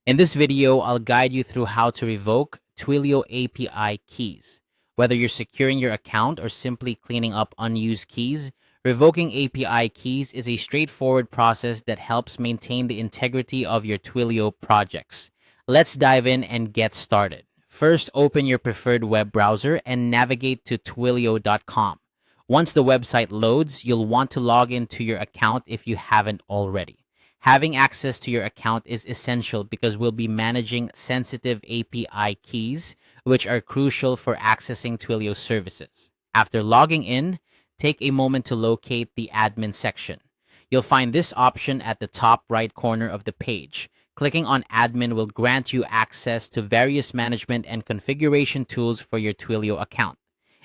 In this video, I'll guide you through how to revoke Twilio API keys. Whether you're securing your account or simply cleaning up unused keys, revoking API keys is a straightforward process that helps maintain the integrity of your Twilio projects. Let's dive in and get started. First, open your preferred web browser and navigate to twilio.com. Once the website loads, you'll want to log into your account if you haven't already. Having access to your account is essential because we'll be managing sensitive API keys, which are crucial for accessing Twilio services. After logging in, take a moment to locate the admin section. You'll find this option at the top right corner of the page. Clicking on admin will grant you access to various management and configuration tools for your Twilio account.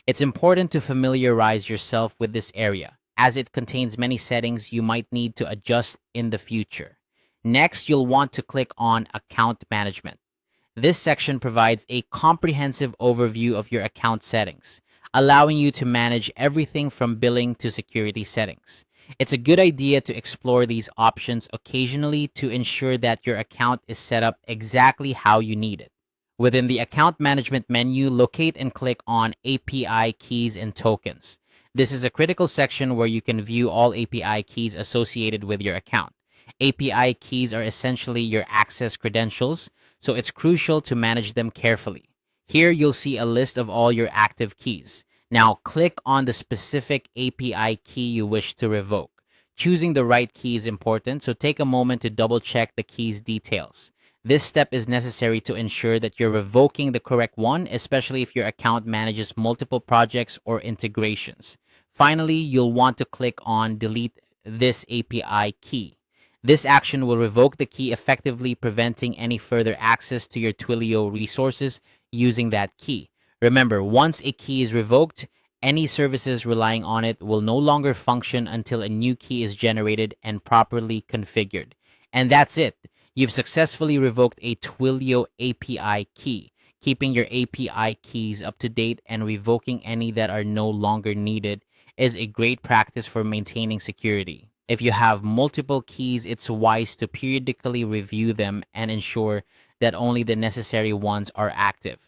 It's important to familiarize yourself with this area, as it contains many settings you might need to adjust in the future. Next, you'll want to click on Account Management. This section provides a comprehensive overview of your account settings, allowing you to manage everything from billing to security settings. It's a good idea to explore these options occasionally to ensure that your account is set up exactly how you need it. Within the Account Management menu, locate and click on API Keys and Tokens. This is a critical section where you can view all API keys associated with your account. API keys are essentially your access credentials, so it's crucial to manage them carefully. Here, you'll see a list of all your active keys. Now, click on the specific API key you wish to revoke. Choosing the right key is important, so take a moment to double-check the key's details. This step is necessary to ensure that you're revoking the correct one, especially if your account manages multiple projects or integrations. Finally, you'll want to click on Delete this API key. This action will revoke the key, effectively preventing any further access to your Twilio resources using that key. Remember, once a key is revoked, any services relying on it will no longer function until a new key is generated and properly configured. And that's it. You've successfully revoked a Twilio API key, keeping your API keys up to date and revoking any that are no longer needed is a great practice for maintaining security. If you have multiple keys, it's wise to periodically review them and ensure that only the necessary ones are active.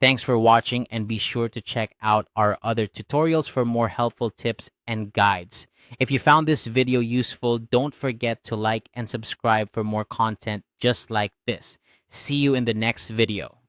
Thanks for watching, and be sure to check out our other tutorials for more helpful tips and guides. If you found this video useful, don't forget to like and subscribe for more content just like this. See you in the next video.